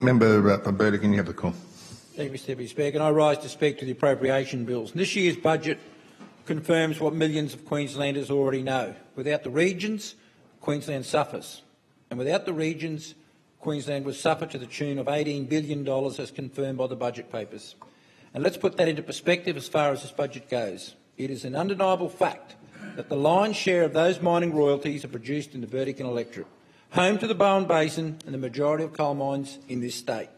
Member for Burdekin, you have the call. Thank you, Mr Deputy Speaker. And I rise to speak to the appropriation bills. And this year's budget confirms what millions of Queenslanders already know. Without the regions, Queensland suffers. And without the regions, Queensland will suffer to the tune of $18 billion as confirmed by the budget papers. And let's put that into perspective as far as this budget goes. It is an undeniable fact that the lion's share of those mining royalties are produced in the Burdekin electorate, home to the Bowen Basin and the majority of coal mines in this state.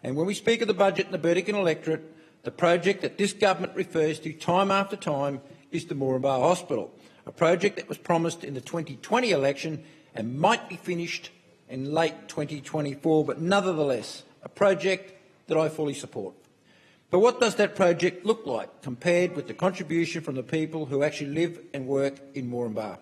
And when we speak of the budget in the Burdekin electorate, the project that this government refers to time after time is the Moranbah Hospital, a project that was promised in the 2020 election and might be finished in late 2024, but nevertheless a project that I fully support. But what does that project look like compared with the contribution from the people who actually live and work in Moranbah?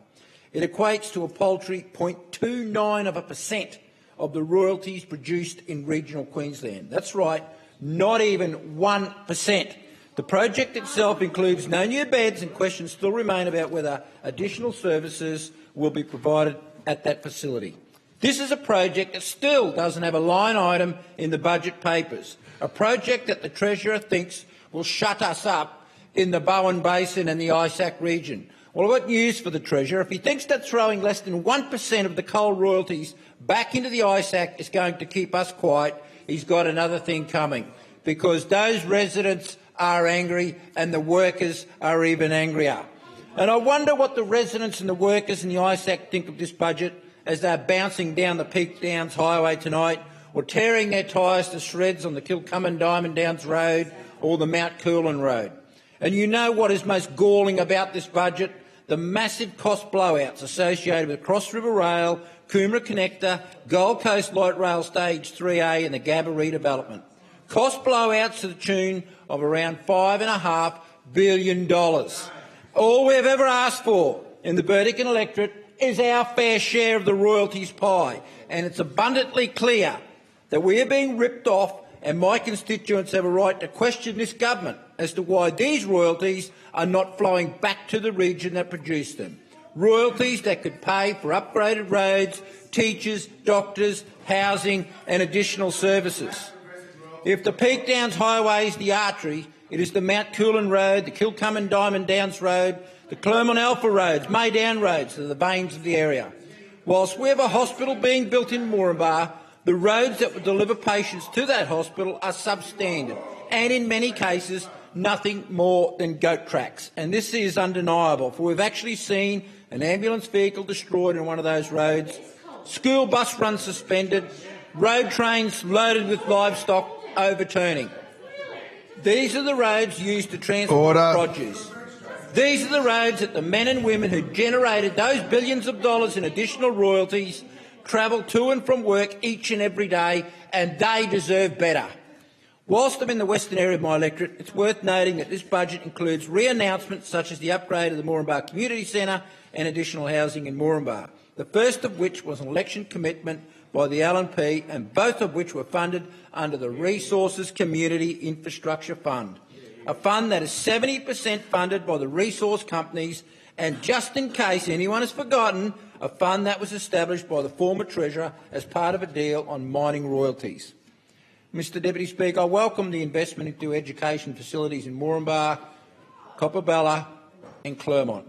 It equates to a paltry 0.29% of the royalties produced in regional Queensland. That's right, not even 1%. The project itself includes no new beds, and questions still remain about whether additional services will be provided at that facility. This is a project that still doesn't have a line item in the budget papers, a project that the Treasurer thinks will shut us up in the Bowen Basin and the ISAC region. Well, I've got news for the Treasurer. If he thinks that throwing less than 1% of the coal royalties back into the ISAC is going to keep us quiet, he's got another thing coming, because those residents are angry and the workers are even angrier. And I wonder what the residents and the workers in the ISAC think of this budget as they're bouncing down the Peak Downs Highway tonight, or tearing their tyres to shreds on the Kilcummin Diamond Downs Road or the Mount Coolin Road. And you know what is most galling about this budget? The massive cost blowouts associated with Cross River Rail, Coomera Connector, Gold Coast Light Rail Stage 3A and the Gabba redevelopment. Cost blowouts to the tune of around $5.5 billion. All we've ever asked for in the Burdekin electorate is our fair share of the royalties pie, and it's abundantly clear that we are being ripped off, and my constituents have a right to question this government as to why these royalties are not flowing back to the region that produced them. Royalties that could pay for upgraded roads, teachers, doctors, housing and additional services. If the Peak Downs Highway is the artery, it is the Mount Coolin Road, the Kilcummin Diamond Downs Road, the Clermont Alpha Roads, Maydown Roads that are the veins of the area. Whilst we have a hospital being built in Moranbah, the roads that would deliver patients to that hospital are substandard and, in many cases, nothing more than goat tracks. And this is undeniable, for we've actually seen an ambulance vehicle destroyed on one of those roads, school bus runs suspended, road trains loaded with livestock overturning. These are the roads used to transport produce. These are the roads that the men and women who generated those billions of dollars in additional royalties travel to and from work each and every day, and they deserve better. Whilst I'm in the western area of my electorate, it's worth noting that this budget includes re-announcements such as the upgrade of the Moranbah Community Centre and additional housing in Moranbah, the first of which was an election commitment by the LNP, and both of which were funded under the Resources Community Infrastructure Fund, a fund that is 70% funded by the resource companies, and just in case anyone has forgotten, a fund that was established by the former Treasurer as part of a deal on mining royalties. Mr Deputy Speaker, I welcome the investment into education facilities in Moranbah, Coppabella and Clermont.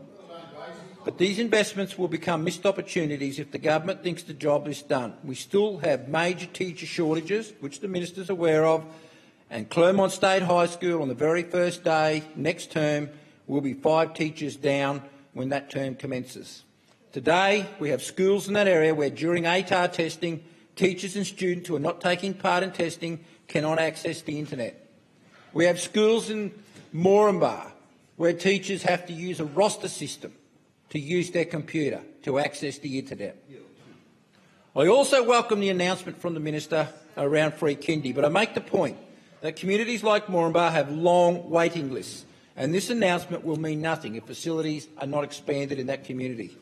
But these investments will become missed opportunities if the government thinks the job is done. We still have major teacher shortages, which the minister is aware of, and Clermont State High School on the very first day next term will be 5 teachers down when that term commences. Today we have schools in that area where during ATAR testing, teachers and students who are not taking part in testing cannot access the internet. We have schools in Moranbah where teachers have to use a roster system to use their computer to access the internet. I also welcome the announcement from the minister around free kindy, but I make the point that communities like Moranbah have long waiting lists, and this announcement will mean nothing if facilities are not expanded in that community.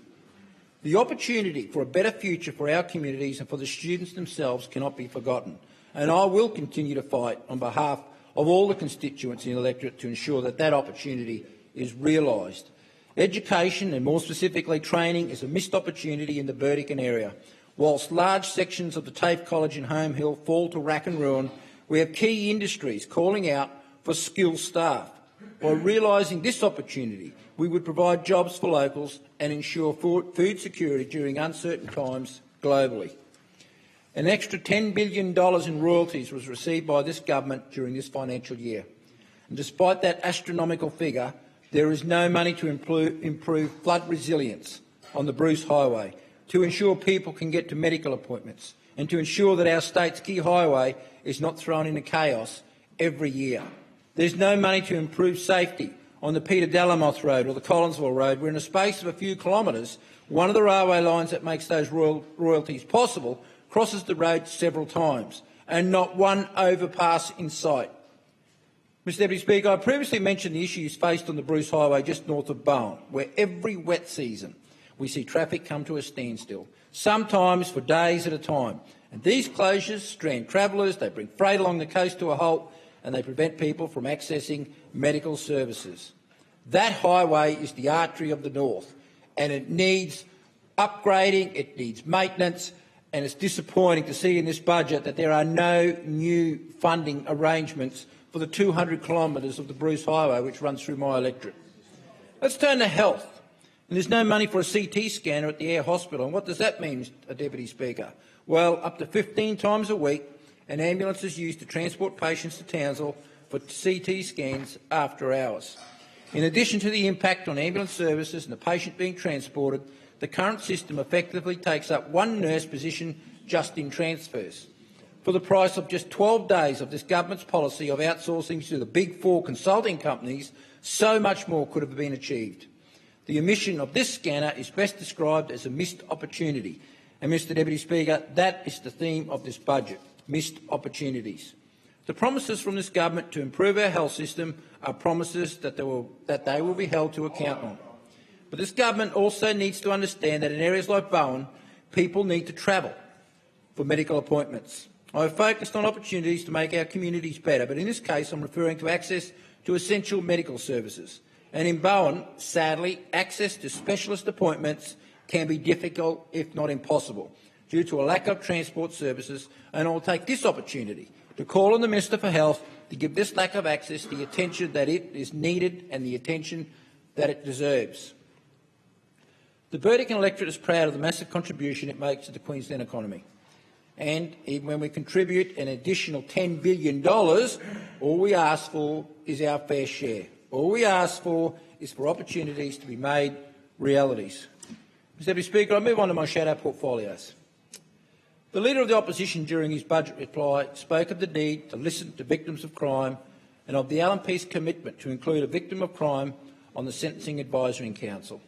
The opportunity for a better future for our communities and for the students themselves cannot be forgotten, and I will continue to fight on behalf of all the constituents in the electorate to ensure that that opportunity is realised. Education, and more specifically training, is a missed opportunity in the Burdekin area. Whilst large sections of the TAFE College in Home Hill fall to rack and ruin, we have key industries calling out for skilled staff. By realising this opportunity, we would provide jobs for locals and ensure food security during uncertain times globally. An extra $10 billion in royalties was received by this government during this financial year. And despite that astronomical figure, there is no money to improve flood resilience on the Bruce Highway, to ensure people can get to medical appointments, and to ensure that our state's key highway is not thrown into chaos every year. There's no money to improve safety on the Peter Delamoth Road or the Collinsville Road, where in a space of a few kilometres, one of the railway lines that makes those royalties possible crosses the road several times, and not one overpass in sight. Mr Deputy Speaker, I previously mentioned the issues faced on the Bruce Highway just north of Bowen, where every wet season we see traffic come to a standstill, sometimes for days at a time. And these closures strand travellers, they bring freight along the coast to a halt, and they prevent people from accessing medical services. That highway is the artery of the north, and it needs upgrading, it needs maintenance, and it's disappointing to see in this budget that there are no new funding arrangements for the 200 kilometres of the Bruce Highway which runs through my electorate. Let's turn to health. And there's no money for a CT scanner at the Air Hospital. And what does that mean, Deputy Speaker? Well, up to 15 times a week, an ambulance is used to transport patients to Townsville for CT scans after hours. In addition to the impact on ambulance services and the patient being transported, the current system effectively takes up one nurse position just in transfers. For the price of just 12 days of this government's policy of outsourcing to the Big Four consulting companies, so much more could have been achieved. The omission of this scanner is best described as a missed opportunity. And, Mr Deputy Speaker, that is the theme of this budget, missed opportunities. The promises from this government to improve our health system are promises that they will be held to account on. But this government also needs to understand that in areas like Bowen, people need to travel for medical appointments. I have focused on opportunities to make our communities better, but in this case I'm referring to access to essential medical services. And in Bowen, sadly, access to specialist appointments can be difficult, if not impossible, due to a lack of transport services, and I will take this opportunity to call on the Minister for Health to give this lack of access the attention that it is needed and the attention that it deserves. The Burdekin electorate is proud of the massive contribution it makes to the Queensland economy. And even when we contribute an additional $10 billion, all we ask for is our fair share. All we ask for is for opportunities to be made realities. Mr Deputy Speaker, I move on to my shadow portfolios. The Leader of the Opposition during his budget reply spoke of the need to listen to victims of crime and of the LNP's commitment to include a victim of crime on the Sentencing Advisory Council.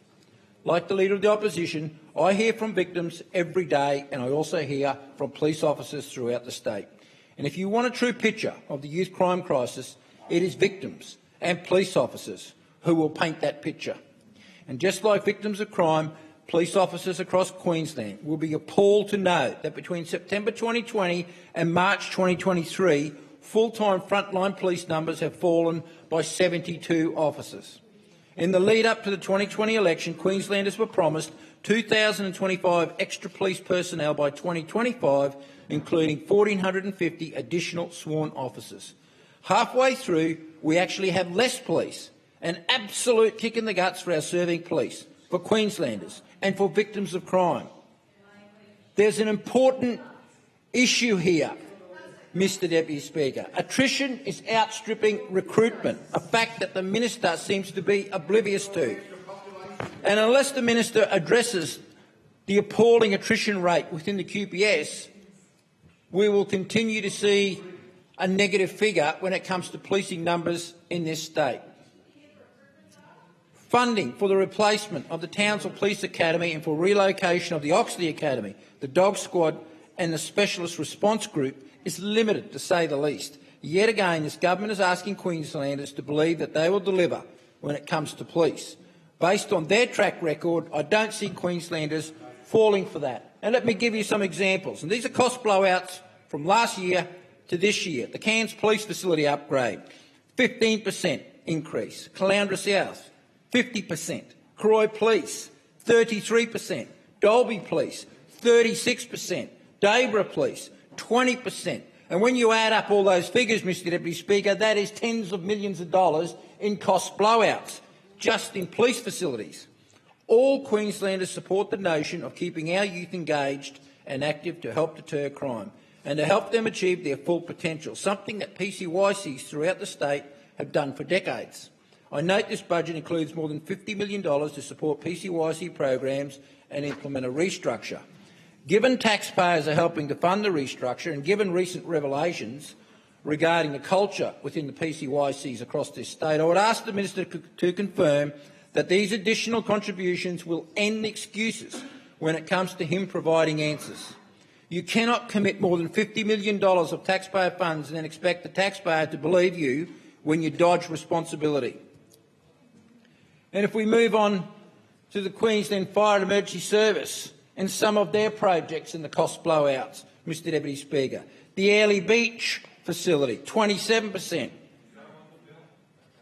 Like the Leader of the Opposition, I hear from victims every day, and I also hear from police officers throughout the state. And if you want a true picture of the youth crime crisis, it is victims and police officers who will paint that picture. And just like victims of crime, police officers across Queensland will be appalled to know that between September 2020 and March 2023, full-time frontline police numbers have fallen by 72 officers. In the lead-up to the 2020 election, Queenslanders were promised 2,025 extra police personnel by 2025, including 1,450 additional sworn officers. Halfway through, we actually have less police, an absolute kick in the guts for our serving police, for Queenslanders and for victims of crime. There's an important issue here, Mr Deputy Speaker. Attrition is outstripping recruitment, a fact that the Minister seems to be oblivious to. And unless the Minister addresses the appalling attrition rate within the QPS, we will continue to see a negative figure when it comes to policing numbers in this state. Funding for the replacement of the Townsville Police Academy and for relocation of the Oxley Academy, the Dog Squad and the Specialist Response Group is limited, to say the least. Yet again, this government is asking Queenslanders to believe that they will deliver when it comes to police. Based on their track record, I don't see Queenslanders falling for that. And let me give you some examples. And these are cost blowouts from last year to this year. The Cairns Police Facility upgrade, 15% increase. Caloundra South, 50%. Croy Police, 33%. Dalby Police, 36%, Debra Police, 20%. And when you add up all those figures, Mr Deputy Speaker, that is tens of millions of dollars in cost blowouts, just in police facilities. All Queenslanders support the notion of keeping our youth engaged and active to help deter crime and to help them achieve their full potential, something that PCYCs throughout the state have done for decades. I note this budget includes more than $50 million to support PCYC programs and implement a restructure. Given taxpayers are helping to fund the restructure and given recent revelations regarding the culture within the PCYCs across this state, I would ask the Minister to confirm that these additional contributions will end the excuses when it comes to him providing answers. You cannot commit more than $50 million of taxpayer funds and then expect the taxpayer to believe you when you dodge responsibility. And if we move on to the Queensland Fire and Emergency Service and some of their projects and the cost blowouts, Mr Deputy Speaker. The Airlie Beach facility, 27%.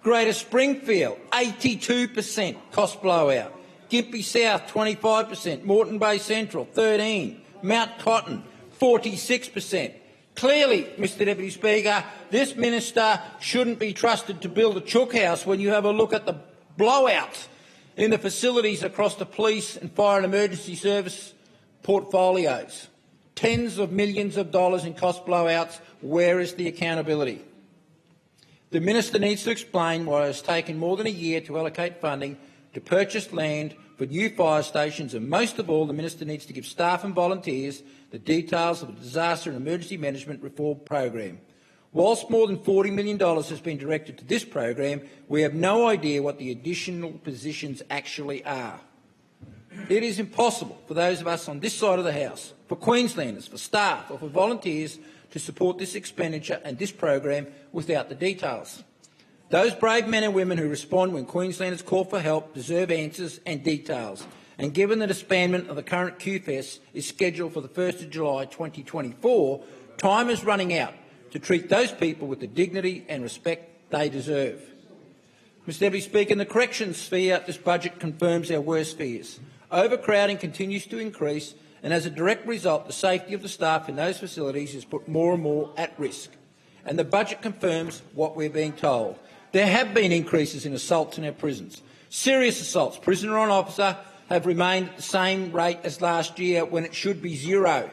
Greater Springfield, 82% cost blowout. Gympie South, 25%. Moreton Bay Central, 13%. Mount Cotton, 46%. Clearly, Mr Deputy Speaker, this minister shouldn't be trusted to build a chook house when you have a look at the blowouts in the facilities across the police and fire and emergency service portfolios. Tens of millions of dollars in cost blowouts. Where is the accountability? The minister needs to explain why it has taken more than a year to allocate funding to purchase land for new fire stations, and most of all, the minister needs to give staff and volunteers the details of the Disaster and Emergency Management Reform Program. Whilst more than $40 million has been directed to this program, we have no idea what the additional positions actually are. It is impossible for those of us on this side of the House, for Queenslanders, for staff or for volunteers to support this expenditure and this program without the details. Those brave men and women who respond when Queenslanders call for help deserve answers and details. And given the disbandment of the current QFES is scheduled for the 1st of July 2024, time is running out to treat those people with the dignity and respect they deserve. Mr Deputy Speaker, in the corrections sphere, this budget confirms our worst fears. Overcrowding continues to increase, and as a direct result, the safety of the staff in those facilities is put more and more at risk. And the budget confirms what we're being told. There have been increases in assaults in our prisons. Serious assaults, prisoner on officer, have remained at the same rate as last year when it should be zero.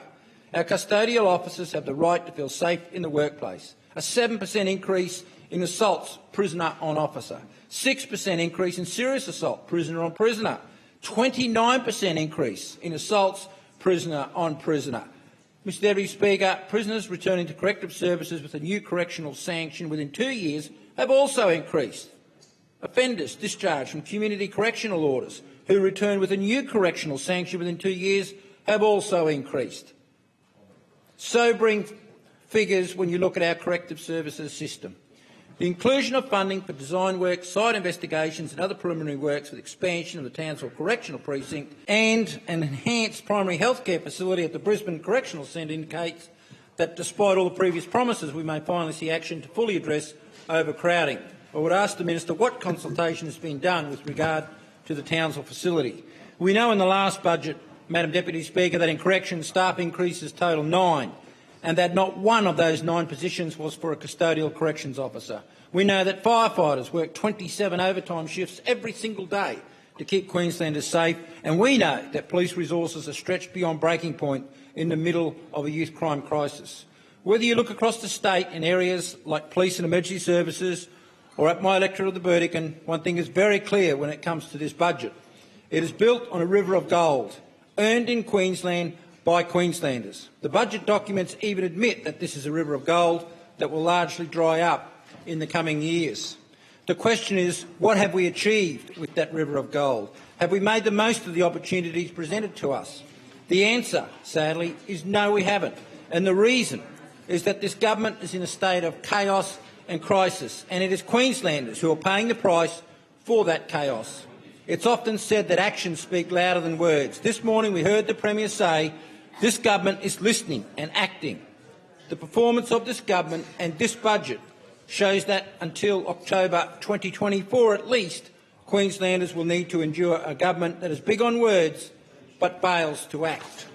Our custodial officers have the right to feel safe in the workplace. A 7% increase in assaults, prisoner on officer. 6% increase in serious assault, prisoner on prisoner. 29% increase in assaults, prisoner on prisoner. Mr Deputy Speaker, prisoners returning to corrective services with a new correctional sanction within 2 years have also increased. Offenders discharged from community correctional orders who return with a new correctional sanction within 2 years have also increased. Sobering figures when you look at our corrective services system. The inclusion of funding for design work, site investigations and other preliminary works for the expansion of the Townsville Correctional Precinct and an enhanced primary health care facility at the Brisbane Correctional Centre indicates that despite all the previous promises, we may finally see action to fully address overcrowding. I would ask the Minister what consultation has been done with regard to the Townsville facility. We know in the last budget, Madam Deputy Speaker, that in corrections staff increases total 9, and that not one of those 9 positions was for a custodial corrections officer. We know that firefighters work 27 overtime shifts every single day to keep Queenslanders safe, and we know that police resources are stretched beyond breaking point in the middle of a youth crime crisis. Whether you look across the state in areas like police and emergency services or at my electorate of the Burdekin, one thing is very clear when it comes to this budget. It is built on a river of gold, earned in Queensland by Queenslanders. The budget documents even admit that this is a river of gold that will largely dry up in the coming years. The question is, what have we achieved with that river of gold? Have we made the most of the opportunities presented to us? The answer, sadly, is no, we haven't. And the reason is that this government is in a state of chaos and crisis, and it is Queenslanders who are paying the price for that chaos. It's often said that actions speak louder than words. This morning we heard the Premier say this government is listening and acting. The performance of this government and this budget shows that until October 2024 at least, Queenslanders will need to endure a government that is big on words but fails to act.